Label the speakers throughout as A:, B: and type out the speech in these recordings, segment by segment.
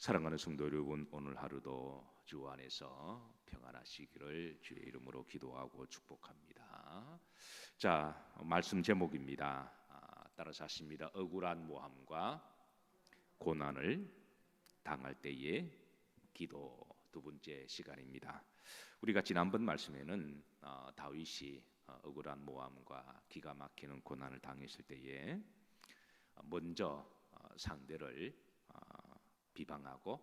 A: 사랑하는 성도 여러분, 오늘 하루도 주 안에서 평안하시기를 주의 이름으로 기도하고 축복합니다. 자, 말씀 제목입니다. 따라서 하십니다. 억울한 모함과 고난을 당할 때의 기도, 두 번째 시간입니다. 우리가 지난번 말씀에는 다윗이 억울한 모함과 기가 막히는 고난을 당했을 때에 먼저 상대를 비방하고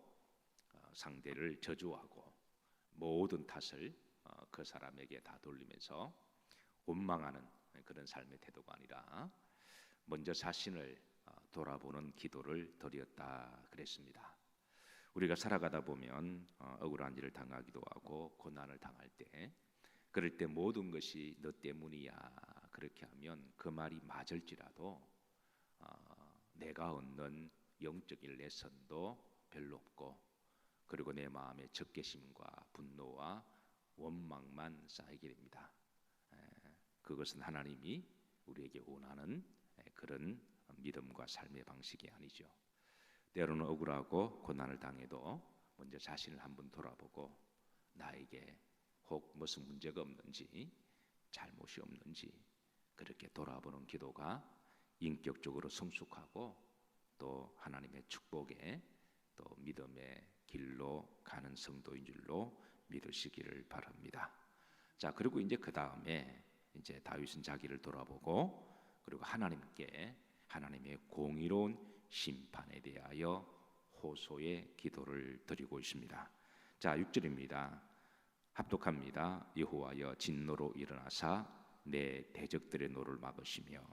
A: 상대를 저주하고 모든 탓을 그 사람에게 다 돌리면서 원망하는 그런 삶의 태도가 아니라 먼저 자신을 돌아보는 기도를 드렸다 그랬습니다. 우리가 살아가다 보면 억울한 일을 당하기도 하고 고난을 당할 때, 그럴 때 모든 것이 너 때문이야 그렇게 하면 그 말이 맞을지라도 내가 얻는 영적인 레슨도 별로 없고, 그리고 내 마음의 적개심과 분노와 원망만 쌓이게 됩니다. 그것은 하나님이 우리에게 원하는 그런 믿음과 삶의 방식이 아니죠. 때로는 억울하고 고난을 당해도 먼저 자신을 한번 돌아보고 나에게 혹 무슨 문제가 없는지, 잘못이 없는지 그렇게 돌아보는 기도가 인격적으로 성숙하고 또 하나님의 축복에 또 믿음의 길로 가는 성도인 줄로 믿으시기를 바랍니다. 자, 그리고 이제 그 다음에 이제 다윗은 자기를 돌아보고 그리고 하나님께 하나님의 공의로운 심판에 대하여 호소의 기도를 드리고 있습니다. 자, 6절입니다. 합독합니다. 여호와여 진노로 일어나사 내 대적들의 노를 막으시며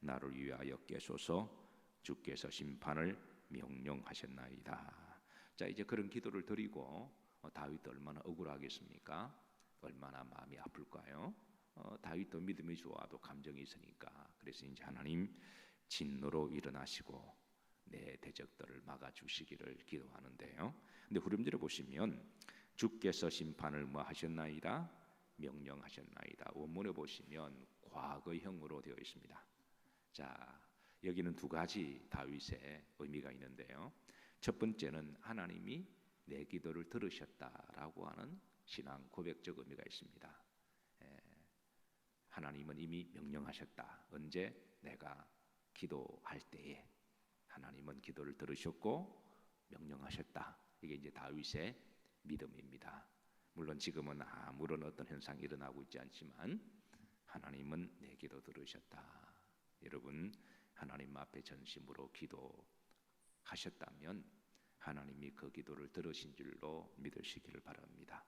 A: 나를 위하여 깨소서. 주께서 심판을 명령하셨나이다. 자, 이제 그런 기도를 드리고 다윗도 얼마나 억울하겠습니까? 얼마나 마음이 아플까요? 다윗도 믿음이 좋아도 감정이 있으니까. 그래서 이제 하나님 진노로 일어나시고 내 대적들을 막아주시기를 기도하는데요. 근데 후렴절에 보시면 주께서 심판을 뭐 하셨나이다? 명령하셨나이다. 원문에 보시면 과거형으로 되어 있습니다. 자, 여기는 두 가지 다윗의 의미가 있는데요. 첫 번째는 하나님이 내 기도를 들으셨다라고 하는 신앙 고백적 의미가 있습니다. 하나님은 이미 명령하셨다. 언제? 내가 기도할 때에 하나님은 기도를 들으셨고 명령하셨다. 이게 이제 다윗의 믿음입니다. 물론 지금은 아무런 어떤 현상이 일어나고 있지 않지만 하나님은 내 기도 들으셨다. 여러분, 하나님 앞에 전심으로 기도하셨다면 하나님이 그 기도를 들으신 줄로 믿으시기를 바랍니다.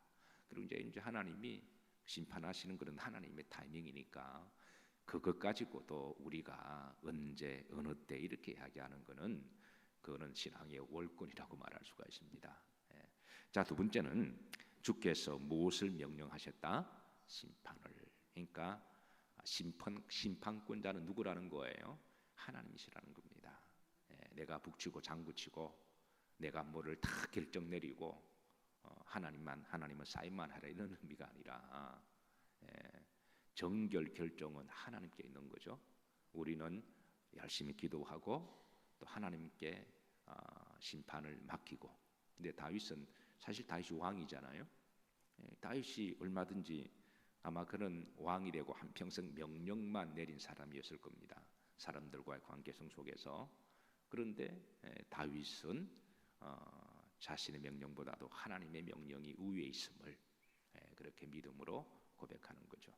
A: 그리고 이제 하나님이 심판하시는 그런 하나님의 타이밍이니까 그것 가지고도 우리가 언제 어느 때 이렇게 이야기하는 것은 그거는 신앙의 월권이라고 말할 수가 있습니다. 자, 두 번째는 주께서 무엇을 명령하셨다? 심판을. 그러니까 심판권자는 누구라는 거예요? 하나님이시라는 겁니다. 내가 북치고 장구치고 내가 뭐를 다 결정 내리고 하나님은 사인만 하라 이런 의미가 아니라 정결 결정은 하나님께 있는 거죠. 우리는 열심히 기도하고 또 하나님께 심판을 맡기고. 근데 다윗은 사실 다윗이 왕이잖아요. 다윗이 얼마든지 아마 그런 왕이 되고 한평생 명령만 내린 사람이었을 겁니다. 사람들과의 관계성 속에서. 그런데 다윗은 자신의 명령보다도 하나님의 명령이 우위에 있음을 그렇게 믿음으로 고백하는 거죠.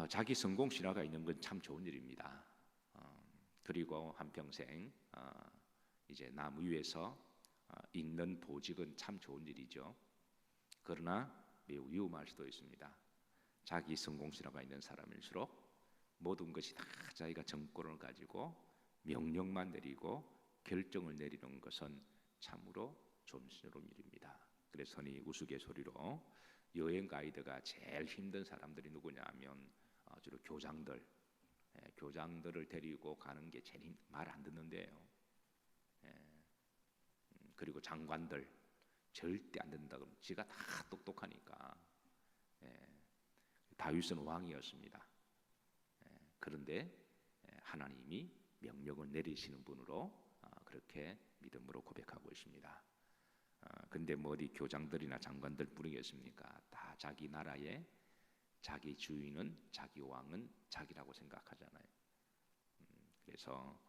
A: 자기 성공 신화가 있는 건 참 좋은 일입니다. 그리고 한평생 이제 남 위에서 있는 보직은 참 좋은 일이죠. 그러나 매우 위험할 수도 있습니다. 자기 성공 신화가 있는 사람일수록 모든 것이 다 자기가 정권을 가지고 명령만 내리고 결정을 내리는 것은 참으로 좀스러운 일입니다. 그래서 흔히 우스갯소리로 여행 가이드가 제일 힘든 사람들이 누구냐 하면 주로 교장들을 데리고 가는 게 제일 말 안 듣는데요. 그리고 장관들 절대 안 된다 그러면 지가 다 똑똑하니까. 다윗은 왕이었습니다. 그런데 하나님이 명령을 내리시는 분으로 그렇게 믿음으로 고백하고 있습니다. 근데 뭐 어디 교장들이나 장관들 부르겠습니까? 다 자기 나라의 자기 주인은, 자기 왕은 자기라고 생각하잖아요. 그래서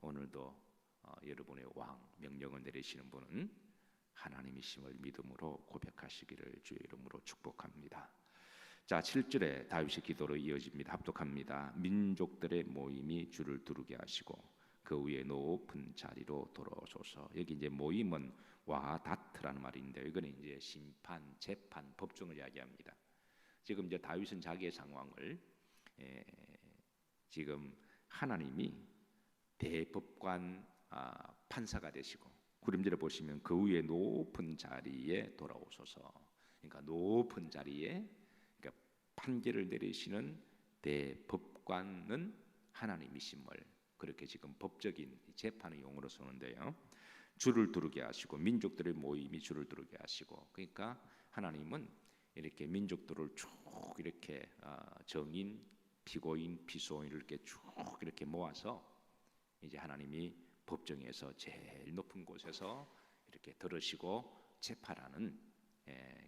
A: 오늘도 여러분의 왕 명령을 내리시는 분은 하나님이심을 믿음으로 고백하시기를 주의 이름으로 축복합니다. 자, 7절에 다윗의 기도로 이어집니다. 합독합니다. 민족들의 모임이 주를 두르게 하시고 그 위에 높은 자리로 돌아오소서. 여기 이제 모임은 와다트라는 말인데 이거는 이제 심판, 재판, 법정을 이야기합니다. 지금 이제 다윗은 자기의 상황을 지금 하나님이 대법관 판사가 되시고 9절에 보시면 그 위에 높은 자리에 돌아오소서. 그러니까 높은 자리에 그러니까 판결을 내리시는 대법관은 하나님이심을 그렇게 지금 법적인 재판의 용어로 쓰는데요. 주를 두르게 하시고 민족들의 모임이 주를 두르게 하시고 그러니까 하나님은 이렇게 민족들을 쭉 이렇게 정인, 피고인, 피소인을 이렇게 쭉 이렇게 모아서 이제 하나님이 법정에서 제일 높은 곳에서 이렇게 들으시고 재판하는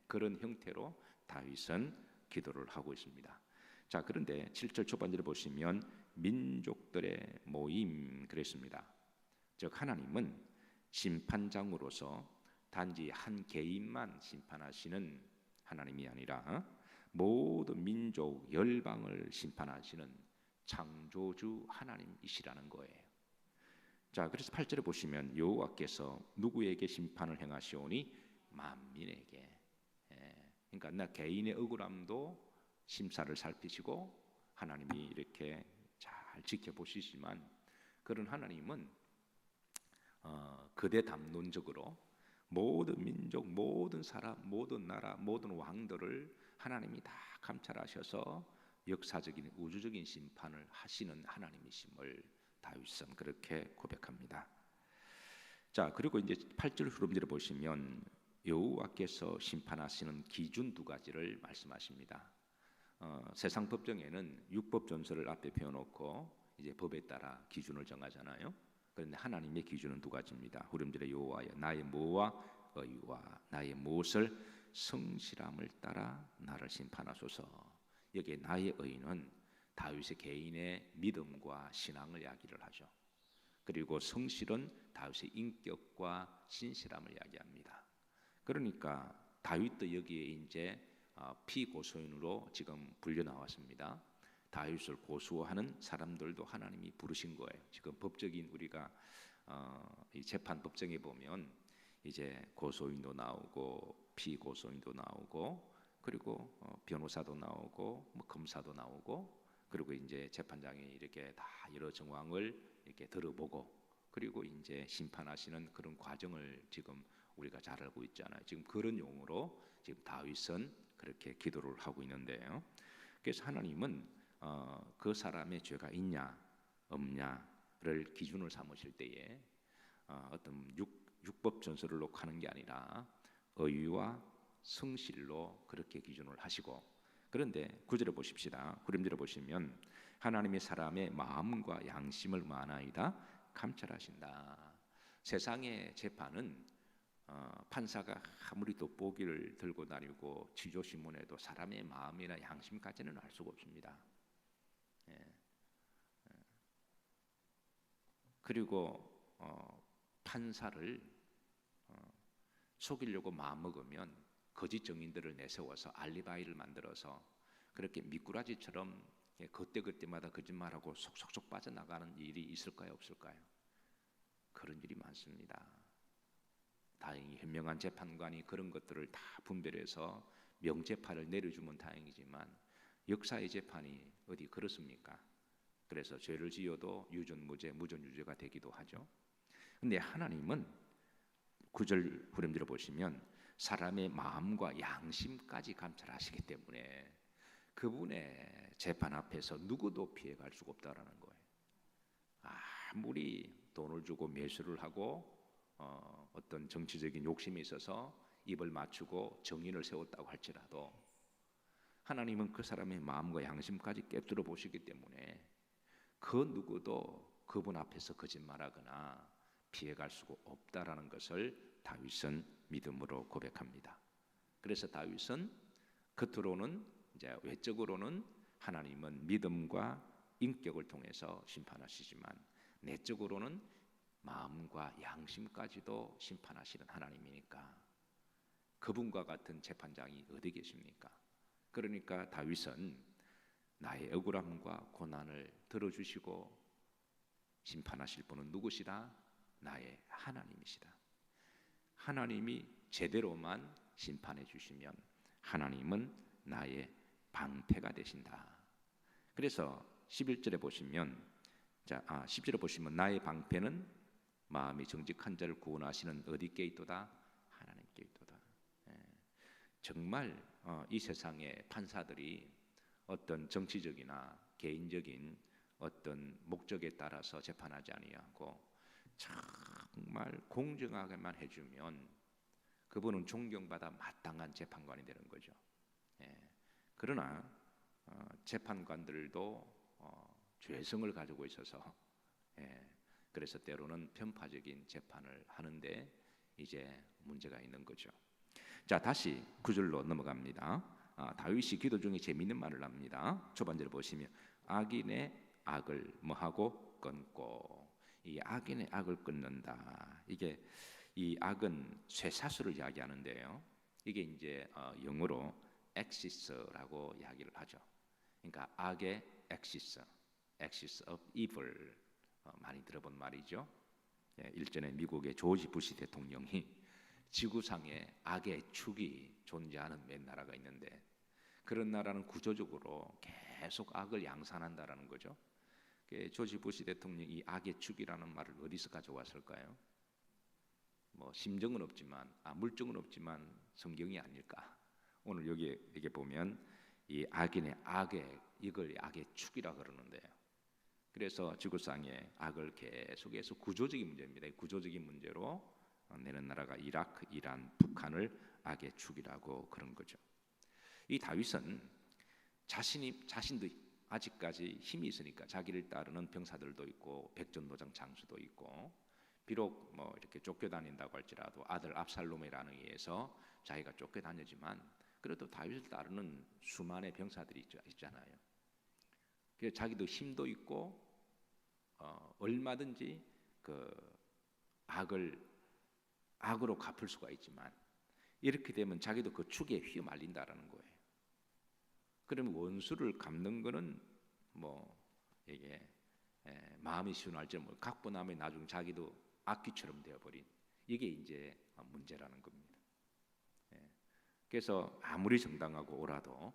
A: 그런 형태로 다윗은 기도를 하고 있습니다. 자, 그런데 7절 초반절에 보시면 민족들의 모임 그랬습니다. 즉 하나님은 심판장으로서 단지 한 개인만 심판하시는 하나님이 아니라 모든 민족 열방을 심판하시는 창조주 하나님이시라는 거예요. 자, 그래서 8절에 보시면 여호와께서 누구에게 심판을 행하시오니 만민에게. 그러니까 나 개인의 억울함도 심사를 살피시고 하나님이 이렇게 잘 지켜보시지만 그런 하나님은 그대 담론적으로 모든 민족, 모든 사람, 모든 나라, 모든 왕들을 하나님이 다 감찰하셔서 역사적인 우주적인 심판을 하시는 하나님이심을 다윗은 그렇게 고백합니다. 자, 그리고 이제 8절 후렴절에 보시면 여호와께서 심판하시는 기준 두 가지를 말씀하십니다. 세상 법정에는 율법 전서를 앞에 펴놓고 이제 법에 따라 기준을 정하잖아요. 그런데 하나님의 기준은 두 가지입니다. 후렴절에 여호와여 나의 뭐와 의와 나의 무엇을 성실함을 따라 나를 심판하소서. 여기에 나의 의는 다윗의 개인의 믿음과 신앙을 이야기를 하죠. 그리고 성실은 다윗의 인격과 신실함을 이야기합니다. 그러니까 다윗도 여기에 이제 피고소인으로 지금 불려 나왔습니다. 다윗을 고소하는 사람들도 하나님이 부르신 거예요. 지금 법적인 우리가 이 재판 법정에 보면 이제 고소인도 나오고 피고소인도 나오고 그리고 변호사도 나오고 뭐 검사도 나오고 그리고 이제 재판장이 이렇게 다 여러 정황을 이렇게 들어보고 그리고 이제 심판하시는 그런 과정을 지금 우리가 잘 알고 있잖아요. 지금 그런 용어로 지금 다윗은 그렇게 기도를 하고 있는데요. 그래서 하나님은 그 사람의 죄가 있냐 없냐를 기준을 삼으실 때에 어떤 율법 전서를 놓고 하는 게 아니라 의와 성실로 그렇게 기준을 하시고 그런데 9절에 보십시다. 9절에 보시면 하나님의 사람의 마음과 양심을 마나이다 감찰하신다. 세상의 재판은 판사가 아무리 돋보기를 들고 다니고 지조신문에도 사람의 마음이나 양심까지는 알 수가 없습니다. 그리고 판사를 속이려고 마음먹으면 거짓 증인들을 내세워서 알리바이를 만들어서 그렇게 미꾸라지처럼 그때그때마다 거짓말하고 속속속 빠져나가는 일이 있을까요 없을까요? 그런 일이 많습니다. 다행히 현명한 재판관이 그런 것들을 다 분별해서 명재판을 내려주면 다행이지만 역사의 재판이 어디 그렇습니까? 그래서 죄를 지어도 유전무죄, 무전유죄가 되기도 하죠. 근데 하나님은 9절 후렴들어 보시면 사람의 마음과 양심까지 감찰하시기 때문에 그분의 재판 앞에서 누구도 피해갈 수가 없다라는 거예요. 아무리 돈을 주고 매수를 하고 어떤 정치적인 욕심이 있어서 입을 맞추고 정인을 세웠다고 할지라도 하나님은 그 사람의 마음과 양심까지 꿰뚫어 보시기 때문에 그 누구도 그분 앞에서 거짓말하거나 피해갈 수가 없다라는 것을 다윗은 믿음으로 고백합니다. 그래서 다윗은 겉으로는 이제 외적으로는 하나님은 믿음과 인격을 통해서 심판하시지만 내적으로는 마음과 양심까지도 심판하시는 하나님이니까 그분과 같은 재판장이 어디 계십니까? 그러니까 다윗은 나의 억울함과 고난을 들어주시고 심판하실 분은 누구시다? 나의 하나님이시다. 하나님이 제대로만 심판해 주시면 하나님은 나의 방패가 되신다. 그래서 11절에 보시면 10절에 보시면 나의 방패는 마음이 정직한 자를 구원하시는 어디께 있도다? 하나님께 있도다. 정말 이 세상의 판사들이 어떤 정치적이나 개인적인 어떤 목적에 따라서 재판하지 아니하고 정말 공정하게만 해주면 그분은 존경받아 마땅한 재판관이 되는 거죠. 그러나 재판관들도 죄성을 가지고 있어서 그래서 때로는 편파적인 재판을 하는데 이제 문제가 있는 거죠. 자, 다시 9절로 넘어갑니다. 다윗이 기도 중에 재미있는 말을 합니다. 초반절을 보시면 악인의 악을 뭐하고 끊고, 이 악인의 악을 끊는다. 이게 이 악은 쇠사슬을 이야기하는데요. 이게 이제 영어로 엑시스라고 이야기를 하죠. 그러니까 악의 엑시스, axis of evil, 많이 들어본 말이죠. 일전에 미국의 조지 부시 대통령이 지구상에 악의 축이 존재하는 몇 나라가 있는데 그런 나라는 구조적으로 계속 악을 양산한다라는 거죠. 조지 부시 대통령이 이 악의 축이라는 말을 어디서 가져왔을까요? 뭐 심정은 없지만 물증은 없지만 성경이 아닐까. 오늘 여기에 보면 이 악인의 악의 이걸 악의 축이라 그러는데요. 그래서 지구상의 악을 계속해서 구조적인 문제입니다. 구조적인 문제로 내는 나라가 이라크, 이란, 북한을 악의 축이라고 그런 거죠. 이 다윗은 자신도 아직까지 힘이 있으니까 자기를 따르는 병사들도 있고 백전노장 장수도 있고 비록 뭐 이렇게 쫓겨다닌다고 할지라도 아들 압살롬에 의해서 자기가 쫓겨다니지만 그래도 다윗을 따르는 수많은 병사들이 있잖아요. 그래서 자기도 힘도 있고 얼마든지 그 악으로 갚을 수가 있지만 이렇게 되면 자기도 그 축에 휘말린다라는 거예요. 그러면 원수를 갚는 거는 뭐 이게 마음이 시원할지 뭐 각본하면 나중 자기도 악귀처럼 되어버린 이게 이제 문제라는 겁니다. 그래서 아무리 정당하고 옳아도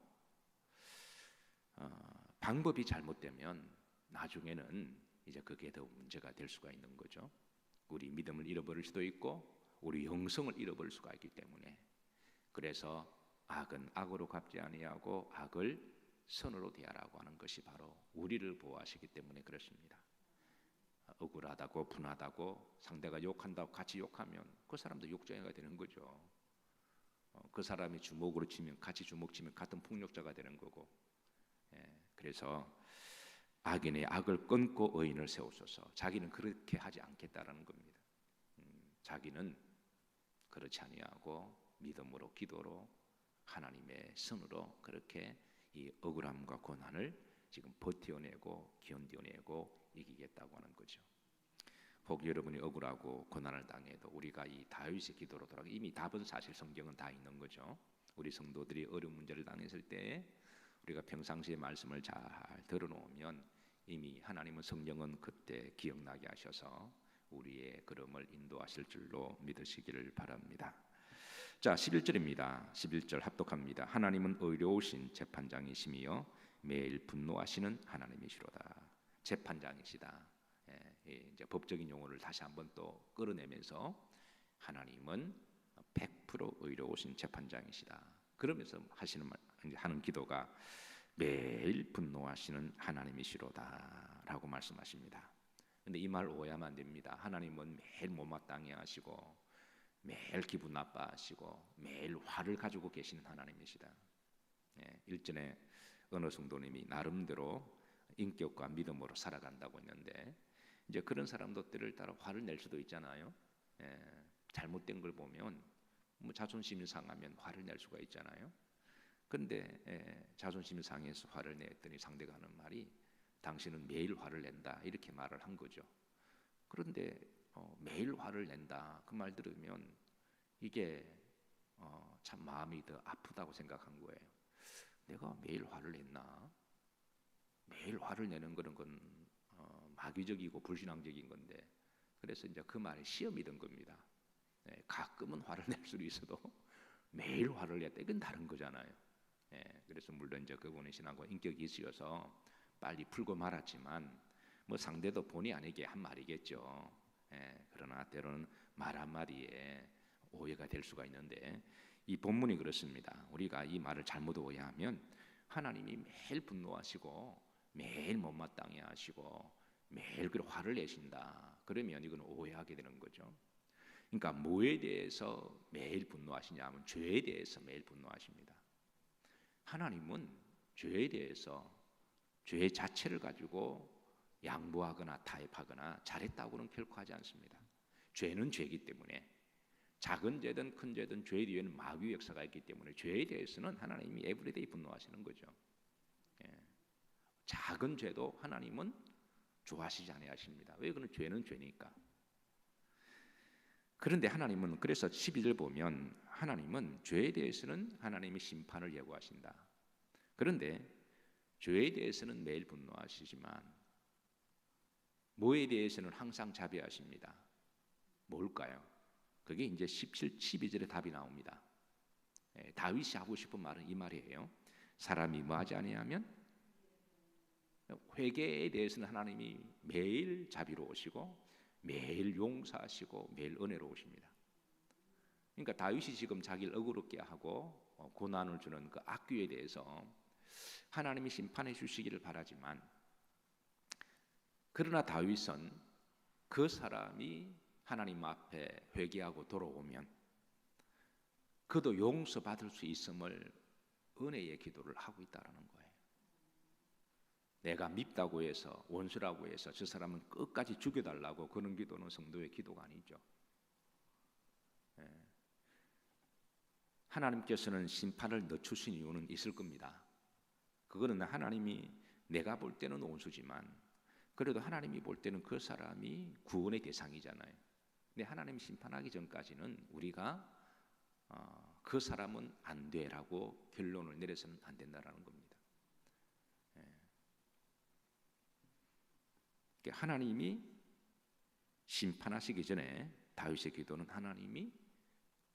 A: 방법이 잘못되면 나중에는 이제 그게 더 문제가 될 수가 있는 거죠. 우리 믿음을 잃어버릴 수도 있고 우리 영성을 잃어버릴 수가 있기 때문에 그래서 악은 악으로 갚지 아니하고 악을 선으로 대하라고 하는 것이 바로 우리를 보호하시기 때문에 그렇습니다. 억울하다고 분하다고 상대가 욕한다고 같이 욕하면 그 사람도 욕쟁이가 되는 거죠. 그 사람이 주먹으로 치면 같이 주먹 치면 같은 폭력자가 되는 거고. 그래서 악인의 악을 끊고 의인을 세우소서. 자기는 그렇게 하지 않겠다라는 겁니다. 자기는 그렇지 아니하고 믿음으로 기도로 하나님의 선으로 그렇게 이 억울함과 고난을 지금 버텨내고 견뎌내고 이기겠다고 하는 거죠. 혹 여러분이 억울하고 고난을 당해도 우리가 이 다윗의 기도로 돌아가 이미 답은 사실 성경은 다 있는 거죠. 우리 성도들이 어려운 문제를 당했을 때 우리가 평상시에 말씀을 잘 들어놓으면 이미 하나님은 성령은 그때 기억나게 하셔서 우리의 걸음을 인도하실 줄로 믿으시기를 바랍니다. 자, 11절입니다. 11절 합독합니다. 하나님은 의로우신 재판장이시며 매일 분노하시는 하나님이시로다. 재판장이시다. 이제 법적인 용어를 다시 한번 또 끌어내면서 하나님은 100% 의로우신 재판장이시다. 그러면서 하는 기도가 매일 분노하시는 하나님이시로다라고 말씀하십니다. 근데 이 말 오해하면 안 됩니다. 하나님은 매일 못마땅해 하시고 매일 기분 나빠하시고 매일 화를 가지고 계시는 하나님이시다. 일전에 어느 성도님이 나름대로 인격과 믿음으로 살아간다고 했는데 이제 그런 사람도 때를 따라 화를 낼 수도 있잖아요. 잘못된 걸 보면 뭐 자존심이 상하면 화를 낼 수가 있잖아요. 그런데 자존심이 상해서 화를 냈더니 상대가 하는 말이 당신은 매일 화를 낸다 이렇게 말을 한 거죠. 그런데 매일 화를 낸다 그 말 들으면 이게 참 마음이 더 아프다고 생각한 거예요. 내가 매일 화를 냈나? 매일 화를 내는 거는 건 마귀적이고 불신앙적인 건데, 그래서 이제 그 말에 시험이 든 겁니다. 가끔은 화를 낼 수도 있어도 매일 화를 냈다 이건 다른 거잖아요. 그래서 물론 이제 그분의 신앙과 인격이 있으셔서 빨리 풀고 말았지만 뭐 상대도 본의 아니게 한 말이겠죠. 그러나 때로는 말 한마디에 오해가 될 수가 있는데 이 본문이 그렇습니다. 우리가 이 말을 잘못 오해하면 하나님이 매일 분노하시고 매일 못마땅해 하시고 매일 그 화를 내신다. 그러면 이건 오해하게 되는 거죠. 그러니까 뭐에 대해서 매일 분노하시냐 하면 죄에 대해서 매일 분노하십니다. 하나님은 죄에 대해서 죄 자체를 가지고 양보하거나 타협하거나 잘했다고는 결코 하지 않습니다. 죄는 죄이기 때문에 작은 죄든 큰 죄든 죄에 뒤에는 마귀의 역사가 있기 때문에 죄에 대해서는 하나님이 에브리데이 분노하시는 거죠. 작은 죄도 하나님은 좋아하시지 아니하십니다. 왜? 그는 죄는 죄니까. 그런데 하나님은 그래서 12절 보면 하나님은 죄에 대해서는 하나님의 심판을 예고하신다. 그런데 죄에 대해서는 매일 분노하시지만 뭐에 대해서는 항상 자비하십니다. 뭘까요? 그게 이제 17, 12절에 답이 나옵니다. 다윗이 하고 싶은 말은 이 말이에요. 사람이 뭐하지 아니하면 회개에 대해서는 하나님이 매일 자비로우시고 매일 용서하시고 매일 은혜로우십니다. 그러니까 다윗이 지금 자기를 억울하게 하고 고난을 주는 그 악귀에 대해서 하나님이 심판해 주시기를 바라지만, 그러나 다윗은 그 사람이 하나님 앞에 회개하고 돌아오면 그도 용서받을 수 있음을 은혜의 기도를 하고 있다는 거예요. 내가 밉다고 해서 원수라고 해서 저 사람은 끝까지 죽여달라고 그런 기도는 성도의 기도가 아니죠. 하나님께서는 심판을 늦추신 이유는 있을 겁니다. 그거는 하나님이 내가 볼 때는 원수지만 그래도 하나님이 볼 때는 그 사람이 구원의 대상이잖아요. 근데 하나님 심판하기 전까지는 우리가 그 사람은 안 돼라고 결론을 내려서는 안 된다라는 겁니다. 하나님이 심판하시기 전에 다윗의 기도는 하나님이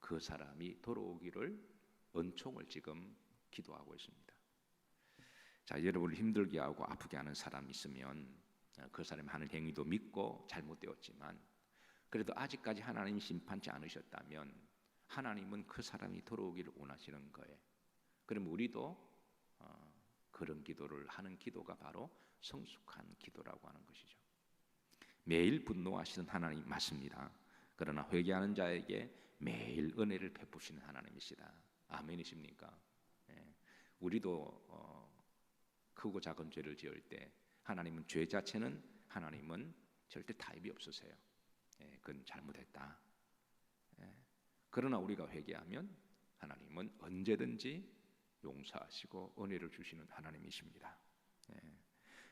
A: 그 사람이 돌아오기를 은총을 지금 기도하고 있습니다. 자, 여러분을 힘들게 하고 아프게 하는 사람이 있으면 그 사람이 하는 행위도 믿고 잘못되었지만 그래도 아직까지 하나님이 심판치 않으셨다면 하나님은 그 사람이 돌아오기를 원하시는 거예요. 그럼 우리도 그런 기도를 하는 기도가 바로 성숙한 기도라고 하는 것이죠. 매일 분노하시는 하나님 맞습니다. 그러나 회개하는 자에게 매일 은혜를 베푸시는 하나님이시다. 아멘이십니까? 우리도 크고 작은 죄를 지을 때 하나님은 죄 자체는 하나님은 절대 타협이 없으세요. 그건 잘못했다. 그러나 우리가 회개하면 하나님은 언제든지 용서하시고 은혜를 주시는 하나님이십니다.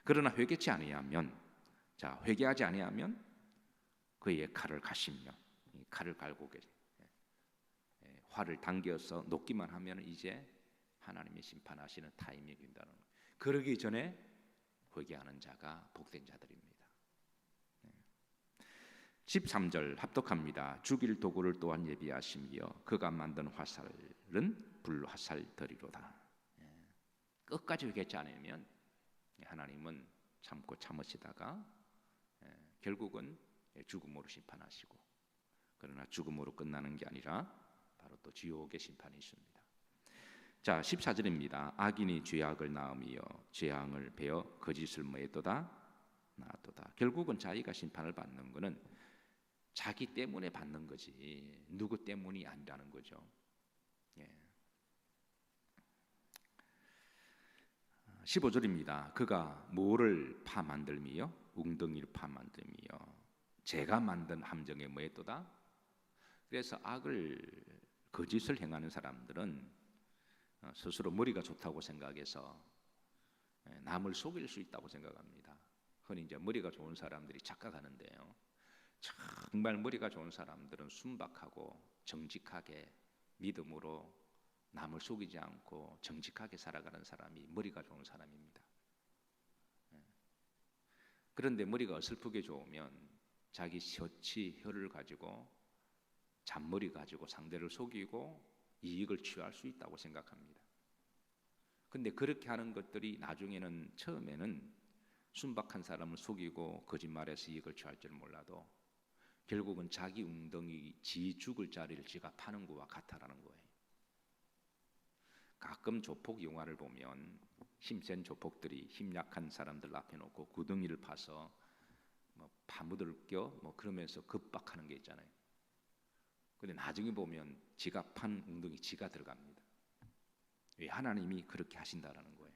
A: 그러나 회개치 아니하면, 자, 회개하지 아니하면 그의 칼을 가시며 칼을 갈고 계세요. 활을 당겨서 놓기만 하면 이제 하나님이 심판하시는 타임이 된다는 거예요. 그러기 전에 회개하는 자가 복된 자들입니다. 13절 합독합니다. 죽일 도구를 또한 예비하시며 그가 만든 화살은 불화살더리로다. 끝까지 회개하지 않으면 하나님은 참고 참으시다가 결국은 죽음으로 심판하시고, 그러나 죽음으로 끝나는 게 아니라 바로 또 지옥의 심판이 있습니다. 자, 14절입니다. 악인이 죄악을 낳으며 재앙을 베어 거짓을 뭐했도다 낳았도다. 결국은 자기가 심판을 받는 것은 자기 때문에 받는 거지 누구 때문이 아니라는 거죠. 15절입니다. 그가 뭐를 파 만들미요? 웅덩이를 파 만들미요. 제가 만든 함정에 뭐했도다? 그래서 거짓을 행하는 사람들은 스스로 머리가 좋다고 생각해서 남을 속일 수 있다고 생각합니다. 흔히 이제 머리가 좋은 사람들이 착각하는데요. 정말 머리가 좋은 사람들은 순박하고 정직하게 믿음으로 남을 속이지 않고 정직하게 살아가는 사람이 머리가 좋은 사람입니다. 그런데 머리가 어설프게 좋으면 자기 혀를 가지고 잔머리 가지고 상대를 속이고 이익을 취할 수 있다고 생각합니다. 근데 그렇게 하는 것들이 나중에는 처음에는 순박한 사람을 속이고 거짓말해서 이익을 취할 줄 몰라도 결국은 자기 웅덩이 지 죽을 자리를 지가 파는 것과 같다라는 거예요. 가끔 조폭 영화를 보면 힘센 조폭들이 힘 약한 사람들 앞에 놓고 구덩이를 파서 파묻을 겨 그러면서 급박하는 게 있잖아요. 근데 나중에 보면 지가 판 웅덩이 지가 들어갑니다. 왜? 하나님이 그렇게 하신다라는 거예요.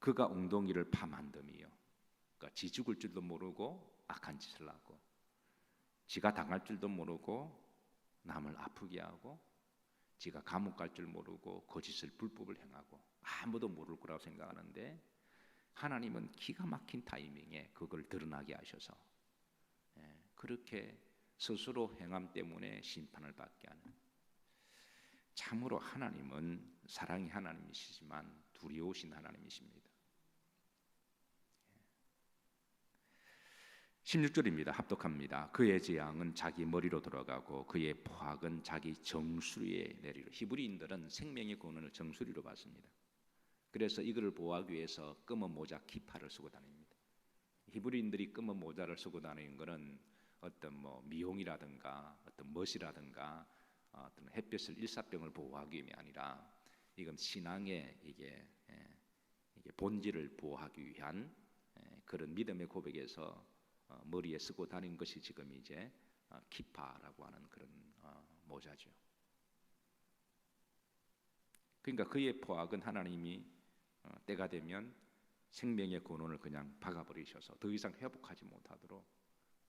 A: 그가 웅덩이를 파 만듦이요. 그러니까 지 죽을 줄도 모르고 악한 짓을 하고 지가 당할 줄도 모르고 남을 아프게 하고 지가 감옥 갈 줄 모르고 거짓을 불법을 행하고 아무도 모를 거라고 생각하는데 하나님은 기가 막힌 타이밍에 그걸 드러나게 하셔서 그렇게 스스로 행함 때문에 심판을 받게 하는, 참으로 하나님은 사랑의 하나님이시지만 두려우신 하나님이십니다. 16절입니다. 합독합니다. 그의 재앙은 자기 머리로 들어가고 그의 포악은 자기 정수리에 내리로. 히브리인들은 생명의 근원을 정수리로 봤습니다. 그래서 이거를 보호하기 위해서 검은 모자 키파를 쓰고 다닙니다. 히브리인들이 검은 모자를 쓰고 다니는 것은 어떤 미용이라든가 어떤 멋이라든가 어떤 햇볕을 일사병을 보호하기 위함이 아니라 이건 신앙의 이게 본질을 보호하기 위한 그런 믿음의 고백에서 머리에 쓰고 다니는 것이 지금 이제 키파라고 하는 그런 모자죠. 그러니까 그의 포악은 하나님이 때가 되면 생명의 근원을 그냥 박아버리셔서 더 이상 회복하지 못하도록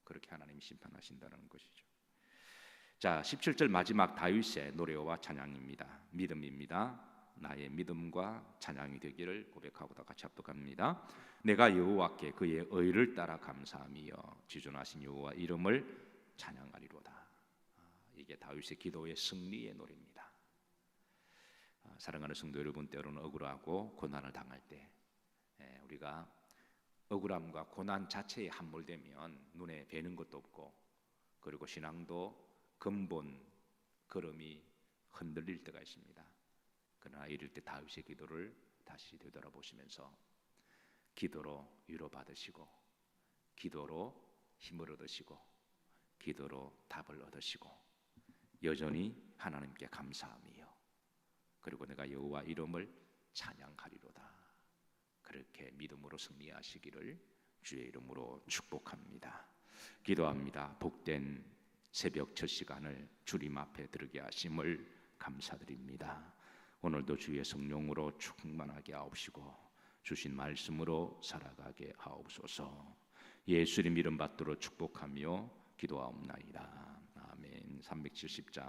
A: 그렇게 하나님이 심판하신다는 것이죠. 자, 17절 마지막 다윗의 노래와 찬양입니다. 믿음입니다. 나의 믿음과 찬양이 되기를 고백하고 다 같이 합독합니다. 내가 여호와께 그의 의를 따라 감사하며 지존하신 여호와 이름을 찬양하리로다. 이게 다윗의 기도의 승리의 노래입니다. 사랑하는 성도 여러분, 때로는 억울하고 고난을 당할 때 우리가 억울함과 고난 자체에 함몰되면 눈에 뵈는 것도 없고 그리고 신앙도 근본 걸음이 흔들릴 때가 있습니다. 그러나 이럴 때 다윗의 기도를 다시 되돌아보시면서 기도로 위로받으시고 기도로 힘을 얻으시고 기도로 답을 얻으시고 여전히 하나님께 감사하며 그리고 내가 여호와 이름을 찬양하리로다. 그렇게 믿음으로 승리하시기를 주의 이름으로 축복합니다. 기도합니다. 복된 새벽 첫 시간을 주님 앞에 들게 하심을 감사드립니다. 오늘도 주의 성령으로 충만하게 하옵시고 주신 말씀으로 살아가게 하옵소서. 예수님 이름 받들어 축복하며 기도하옵나이다. 아멘. 370장